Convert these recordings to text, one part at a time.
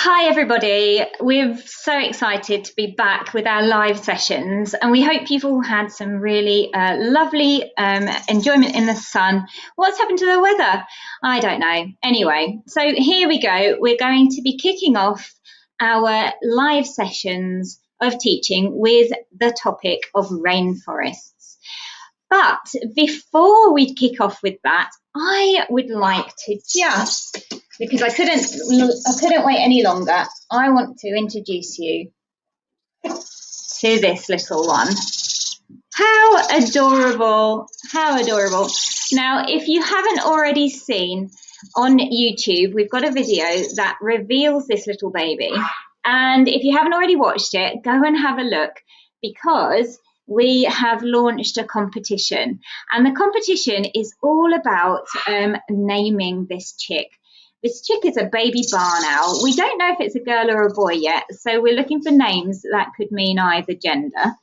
Hi everybody, we're so excited to be back with our live sessions and we hope you've all had some really lovely enjoyment in the sun. What's happened to the weather? I don't know. Anyway, so here we go. We're going to be kicking off our live sessions of teaching with the topic of rainforests. But before we kick off with that, I would like to because I couldn't wait any longer. I want to introduce you to this little one. How adorable, how adorable. Now, if you haven't already seen on YouTube, we've got a video that reveals this little baby. And if you haven't already watched it, go and have a look because we have launched a competition. And the competition is all about naming this chick. This chick is a baby barn owl. We don't know if it's a girl or a boy yet, so we're looking for names that could mean either gender.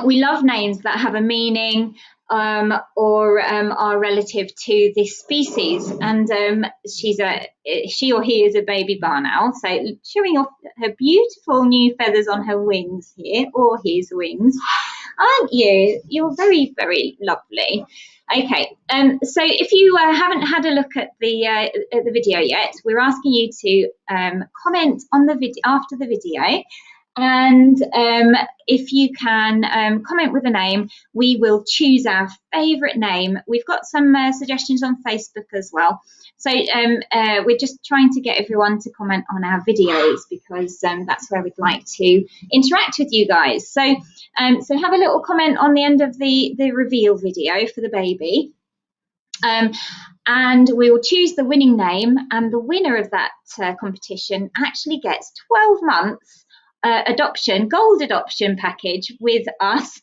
We love names that have a meaning or are relative to this species. And she or he is a baby barn owl, so showing off her beautiful new feathers on her wings here, or his wings. Aren't you? You're very, very lovely. Okay, so if you haven't had a look at the video yet, we're asking you to comment on the video after the video, and if you can comment with a name, we will choose our favourite name. We've got some suggestions on Facebook as well. So we're just trying to get everyone to comment on our videos because that's where we'd like to interact with you guys. So have a little comment on the end of the reveal video for the baby. And we will choose the winning name, and the winner of that competition actually gets 12 months gold adoption package with us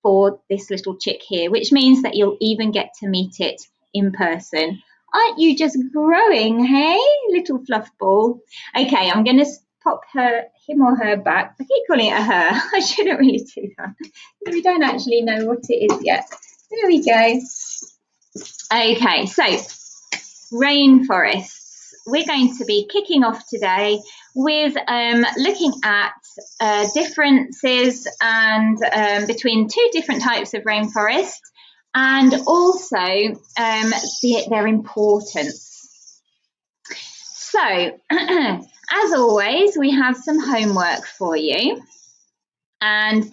for this little chick here, which means that you'll even get to meet it in person. Aren't you just growing, hey, little fluff ball? Okay, I'm going to pop him or her back. I keep calling it a her. I shouldn't really do that. We don't actually know what it is yet. There we go. Okay, so rainforests. We're going to be kicking off today with looking at differences and between two different types of rainforest, and also their importance. So, as always, we have some homework for you. And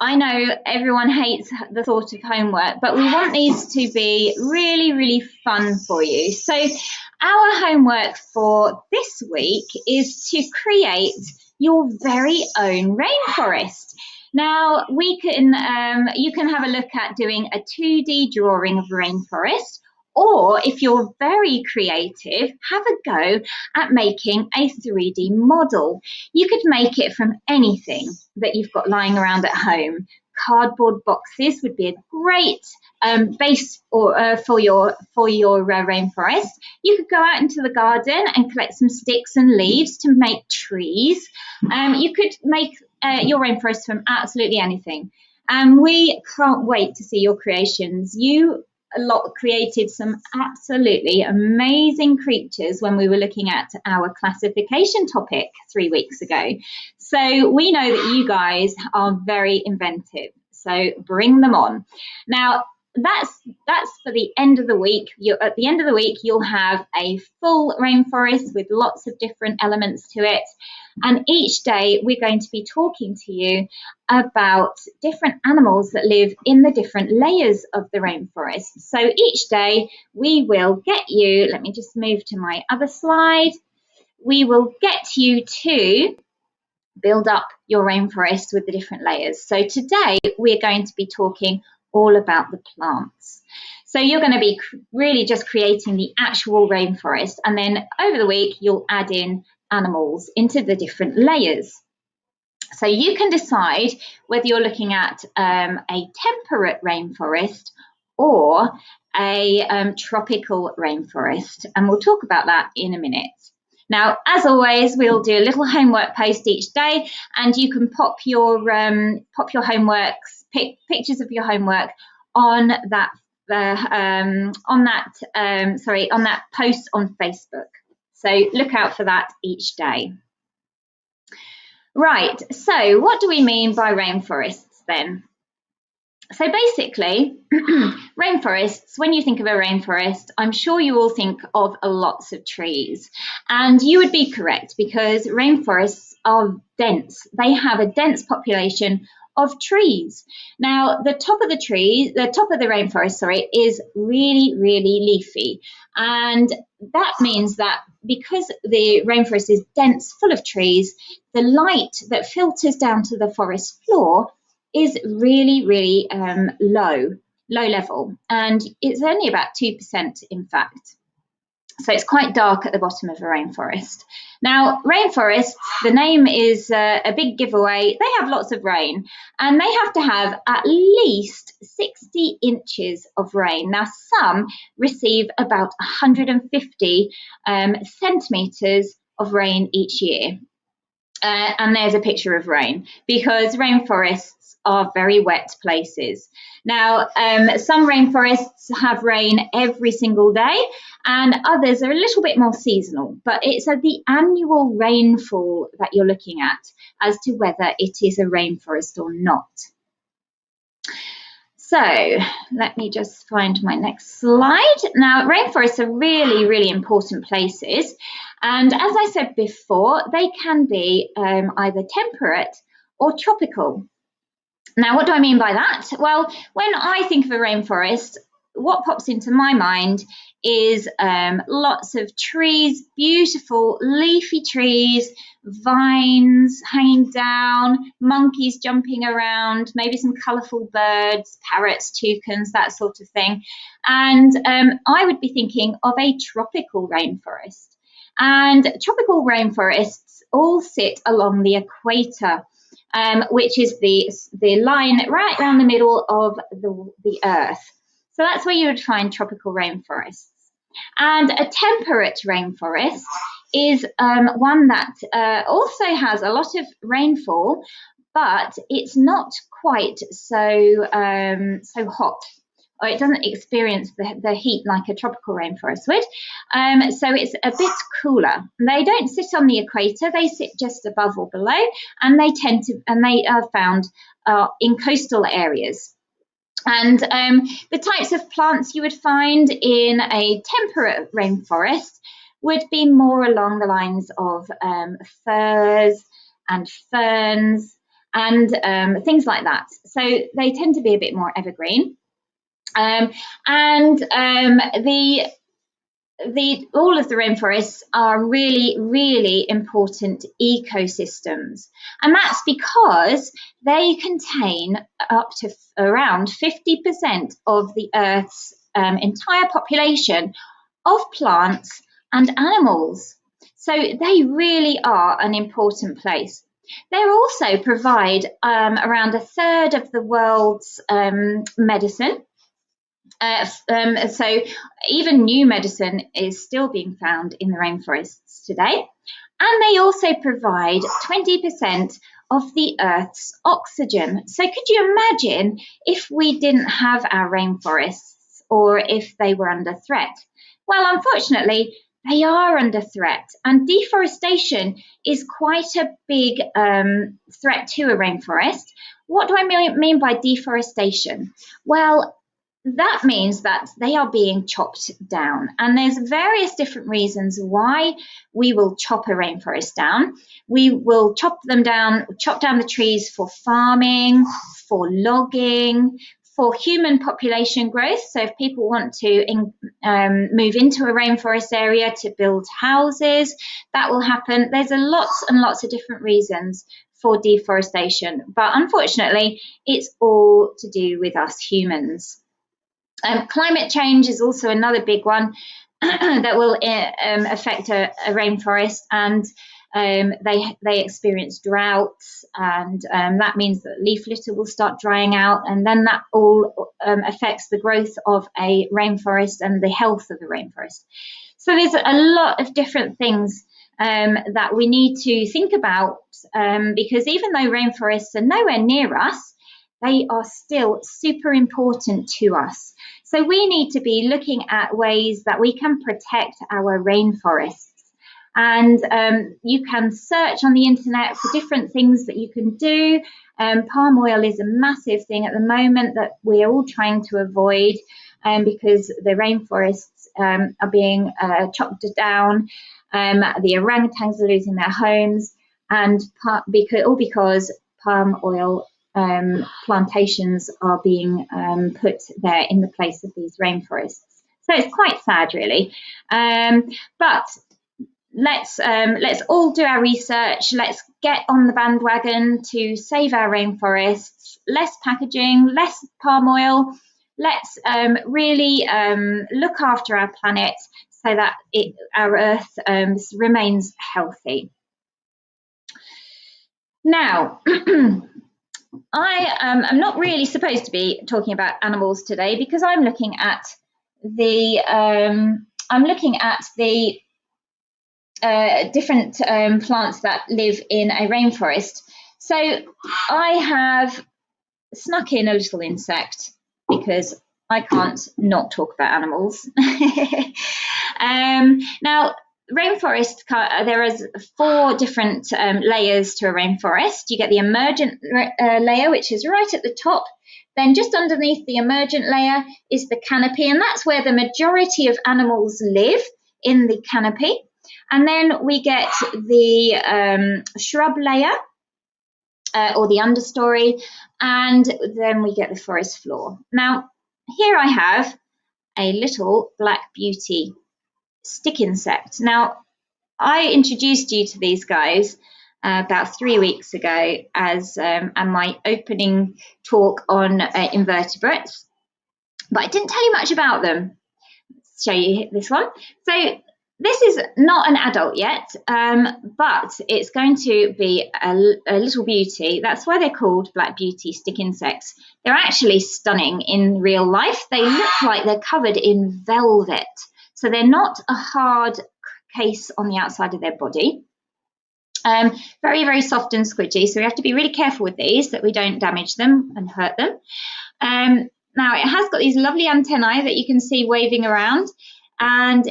I know everyone hates the thought of homework, but we want these to be really, really fun for you. So our homework for this week is to create your very own rainforest. Now, you can have a look at doing a 2D drawing of a rainforest, or if you're very creative, have a go at making a 3D model. You could make it from anything that you've got lying around at home. Cardboard boxes would be a great base for your rainforest. You could go out into the garden and collect some sticks and leaves to make trees. You could make your rainforest from absolutely anything. And we can't wait to see your creations. You created some absolutely amazing creatures when we were looking at our classification topic 3 weeks ago. So we know that you guys are very inventive. So bring them on. Now, that's for the end of the week. At the end of the week, you'll have a full rainforest with lots of different elements to it. And each day we're going to be talking to you about different animals that live in the different layers of the rainforest. So each day we will get you, let me just move to my other slide. We will get you to build up your rainforest with the different layers. So today we're going to be talking all about the plants. So you're going to be really just creating the actual rainforest, and then over the week you'll add in animals into the different layers. So you can decide whether you're looking at a temperate rainforest or a tropical rainforest, and we'll talk about that in a minute. Now, as always, we'll do a little homework post each day, and you can pop your homeworks, pictures of your homework on that post on Facebook. So look out for that each day. Right, so what do we mean by rainforests then? So basically, rainforests, when you think of a rainforest, I'm sure you all think of lots of trees. And you would be correct, because rainforests are dense. They have a dense population of trees. Now, the top of the rainforest, is really, really leafy. And that means that because the rainforest is dense, full of trees, the light that filters down to the forest floor is really, really low level, and it's only about 2%, in fact. So it's quite dark at the bottom of a rainforest. Now, rainforests, the name is a big giveaway. They have lots of rain, and they have to have at least 60 inches of rain. Now, some receive about 150 centimetres of rain each year. And there's a picture of rain, because rainforests are very wet places. Now, some rainforests have rain every single day, and others are a little bit more seasonal, but it's the annual rainfall that you're looking at as to whether it is a rainforest or not. So let me just find my next slide. Now, rainforests are really, really important places. And as I said before, they can be either temperate or tropical. Now, what do I mean by that? Well, when I think of a rainforest, what pops into my mind is lots of trees, beautiful leafy trees, vines hanging down, monkeys jumping around, maybe some colourful birds, parrots, toucans, that sort of thing. And I would be thinking of a tropical rainforest. And tropical rainforests all sit along the equator, which is the line right around the middle of the Earth. So that's where you would find tropical rainforests. And a temperate rainforest is one that also has a lot of rainfall, but it's not quite so hot, or it doesn't experience the heat like a tropical rainforest would. So it's a bit cooler. They don't sit on the equator; they sit just above or below, and they are found in coastal areas. And the types of plants you would find in a temperate rainforest would be more along the lines of firs and ferns and things like that. So they tend to be a bit more evergreen. All of the rainforests are really, really important ecosystems. And that's because they contain up to around 50% of the Earth's entire population of plants and animals. So they really are an important place. They also provide around a third of the world's medicine. So even new medicine is still being found in the rainforests today. And they also provide 20% of the Earth's oxygen. So could you imagine if we didn't have our rainforests, or if they were under threat? Well, unfortunately, they are under threat, and deforestation is quite a big threat to a rainforest. What do I mean by deforestation? Well, that means that they are being chopped down, and there's various different reasons why we will chop a rainforest down. We will chop down the trees for farming, for logging, for human population growth. So if people want to move into a rainforest area to build houses, that will happen. There's lots and lots of different reasons for deforestation, but unfortunately, it's all to do with us humans. Climate change is also another big one that will affect a rainforest, and they experience droughts, and that means that leaf litter will start drying out, and then that all affects the growth of a rainforest and the health of the rainforest. So there's a lot of different things that we need to think about, because even though rainforests are nowhere near us, they are still super important to us. So we need to be looking at ways that we can protect our rainforests. and you can search on the internet for different things that you can do. Palm oil is a massive thing at the moment that we're all trying to avoid because the rainforests are being chopped down, the orangutans are losing their homes, and because palm oil plantations are being put there in the place of these rainforests. So it's quite sad, really. But let's all do our research. Let's get on the bandwagon to save our rainforests. Less packaging, less palm oil. Let's really look after our planet so that our Earth remains healthy. Now, I'm not really supposed to be talking about animals today because I'm looking at the different plants that live in a rainforest. So I have snuck in a little insect because I can't not talk about animals. Now, rainforest, there is 4 different layers to a rainforest. You get the emergent layer, which is right at the top. Then just underneath the emergent layer is the canopy, and that's where the majority of animals live, in the canopy. And then we get the shrub layer, or the understory, and then we get the forest floor. Now, here I have a little black beauty stick insect. Now, I introduced you to these guys about 3 weeks ago as my opening talk on invertebrates, but I didn't tell you much about them. Let's show you this one. So this is not an adult yet, but it's going to be a little beauty. That's why they're called black beauty stick insects. They're actually stunning in real life. They look like they're covered in velvet. So they're not a hard case on the outside of their body. Very, very soft and squidgy. So we have to be really careful with these that we don't damage them and hurt them. Now, it has got these lovely antennae that you can see waving around. And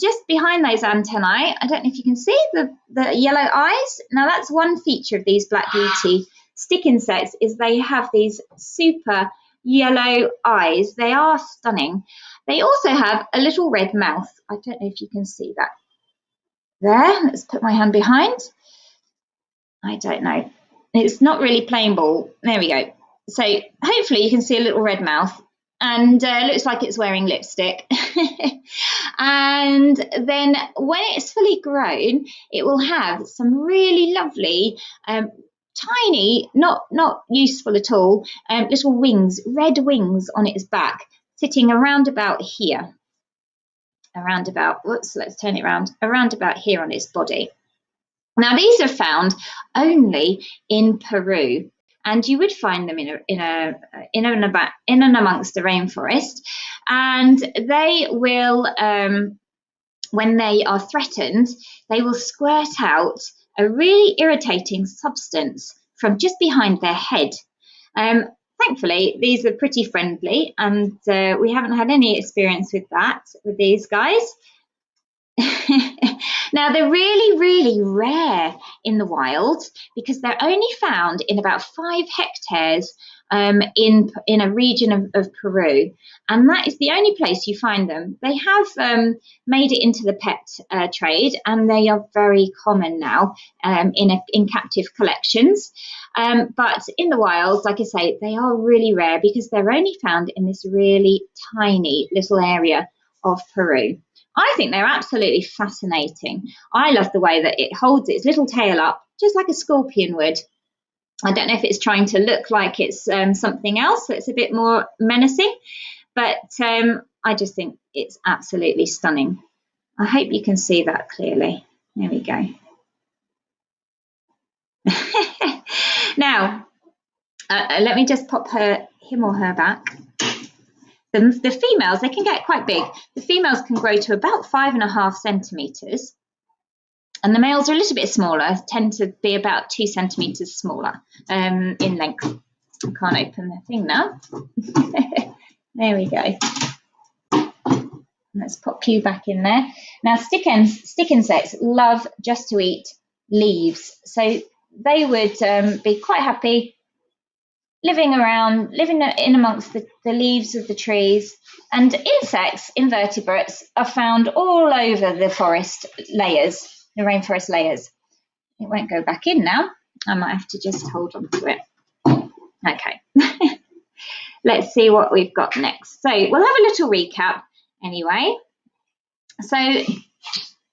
just behind those antennae, I don't know if you can see the yellow eyes. Now, that's one feature of these black beauty stick insects, is they have these super yellow eyes. They are stunning. They also have a little red mouth. I don't know if you can see that. There, let's put my hand behind. I don't know. It's not really playing ball. There we go. So hopefully you can see a little red mouth, and looks like it's wearing lipstick. And then when it's fully grown, it will have some really lovely tiny, not useful at all, little wings, red wings on its back, sitting around about here. Around about, whoops, let's turn it around about here on its body. Now, these are found only in Peru, and you would find them in and amongst the rainforest, and they will, when they are threatened, they will squirt out a really irritating substance from just behind their head. Thankfully, these are pretty friendly, and we haven't had any experience with that with these guys. Now, they're really, really rare in the wild because they're only found in about 5 hectares in a region of Peru, and that is the only place you find them. They have made it into the pet trade, and they are very common now in captive collections. But in the wild, like I say, they are really rare because they're only found in this really tiny little area of Peru. I think they're absolutely fascinating. I love the way that it holds its little tail up, just like a scorpion would. I don't know if it's trying to look like it's something else that's a bit more menacing, but I just think it's absolutely stunning. I hope you can see that clearly. There we go. Now, let me just pop him or her back. The females, they can get quite big. The females can grow to about 5.5 centimetres. And the males are a little bit smaller, tend to be about 2 centimetres smaller in length. I can't open the thing now. There we go. Let's pop you back in there. Now, stick insects love just to eat leaves. So they would be quite happy living in amongst the leaves of the trees. And insects, invertebrates, are found all over the forest layers, the rainforest layers. It won't go back in now. I might have to just hold on to it. Okay. Let's see what we've got next. So we'll have a little recap anyway. So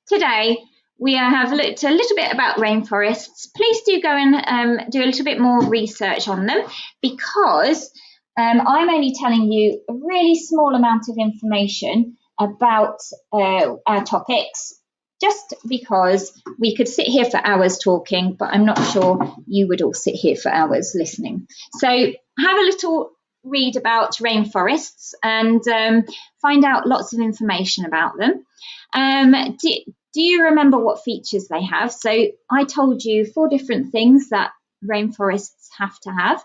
today we have looked a little bit about rainforests. Please do go and do a little bit more research on them, because I'm only telling you a really small amount of information about our topics, just because we could sit here for hours talking, but I'm not sure you would all sit here for hours listening. So have a little read about rainforests and find out lots of information about them. Do you remember what features they have? So I told you 4 different things that rainforests have to have.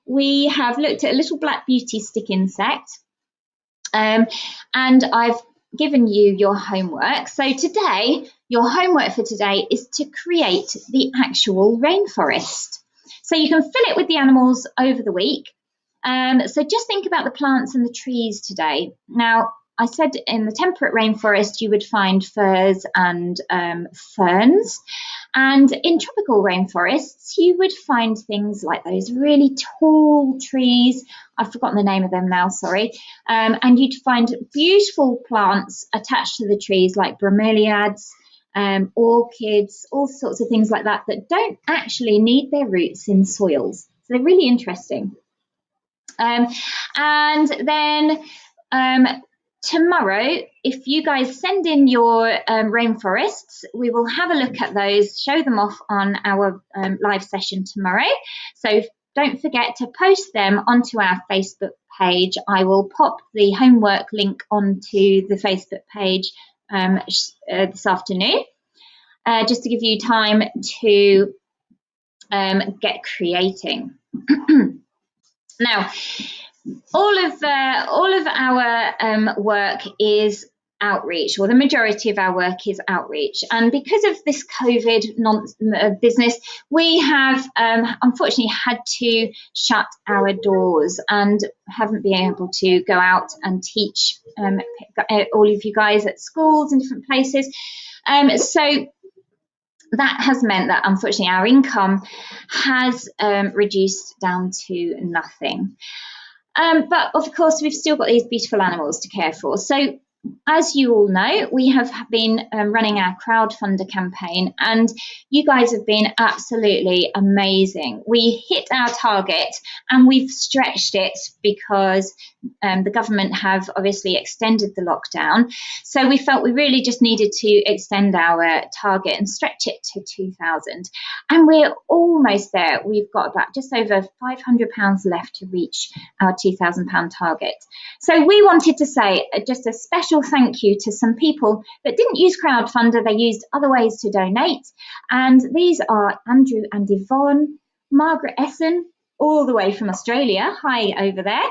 We have looked at a little black beauty stick insect, and I've given you your homework. So today, your homework for today is to create the actual rainforest. So you can fill it with the animals over the week. So just think about the plants and the trees today. Now, I said in the temperate rainforest you would find firs and ferns, and in tropical rainforests you would find things like those really tall trees. I've forgotten the name of them now, sorry. And you'd find beautiful plants attached to the trees like bromeliads, orchids, all sorts of things like that that don't actually need their roots in soils. So they're really interesting. And then tomorrow, if you guys send in your rainforests, we will have a look at those, show them off on our live session tomorrow. So don't forget to post them onto our Facebook page. I will pop the homework link onto the Facebook page this afternoon, just to give you time to get creating. Now, all of our work is outreach, or the majority of our work is outreach. And because of this COVID business, we have unfortunately had to shut our doors and haven't been able to go out and teach all of you guys at schools and different places. So that has meant that unfortunately our income has reduced down to nothing. But of course, we've still got these beautiful animals to care for. So as you all know, we have been running our crowdfunder campaign, and you guys have been absolutely amazing. We hit our target and we've stretched it because the government have obviously extended the lockdown. So we felt we really just needed to extend our target and stretch it to 2,000. And we're almost there. We've got about just over £500 left to reach our £2,000 target. So we wanted to say just a special thank you to some people that didn't use Crowdfunder. They used other ways to donate. And these are Andrew and Yvonne, Margaret Essen, all the way from Australia. Hi over there.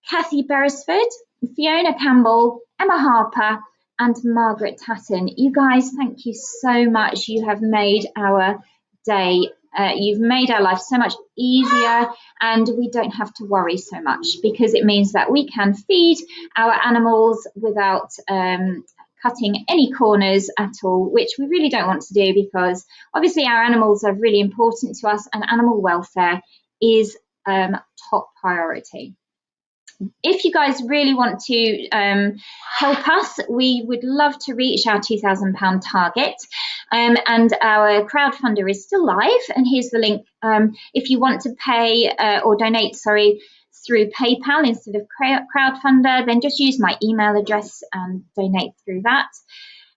Kathy Beresford, Fiona Campbell, Emma Harper, and Margaret Tatton. You guys, thank you so much. You have made our day. You've made our life so much easier, and we don't have to worry so much, because it means that we can feed our animals without cutting any corners at all, which we really don't want to do, because obviously our animals are really important to us and animal welfare is top priority. If you guys really want to help us, we would love to reach our £2,000 target. And our crowdfunder is still live. And here's the link. If you want to pay or donate, through PayPal instead of crowdfunder, then just use my email address and donate through that.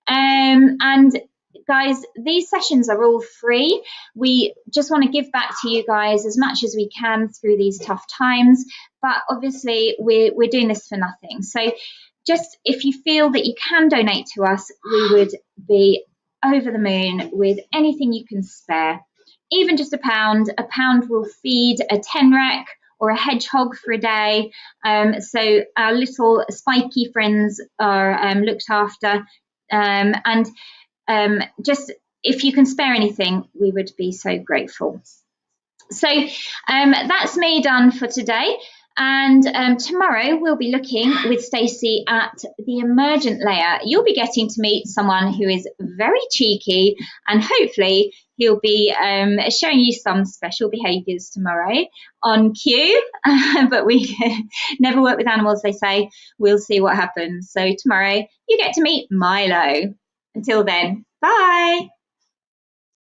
And guys, these sessions are all free. We just want to give back to you guys as much as we can through these tough times, but obviously we're doing this for nothing. So just if you feel that you can donate to us, we would be over the moon with anything you can spare. Even just £1. £1 will feed a 10 rack or a hedgehog for a day. So our little spiky friends are looked after. And just if you can spare anything, we would be so grateful. So that's me done for today. And tomorrow we'll be looking with Stacey at the emergent layer. You'll be getting to meet someone who is very cheeky, and hopefully he'll be showing you some special behaviours tomorrow on cue. But we never work with animals, they say. We'll see what happens. So tomorrow you get to meet Milo. Until then, bye.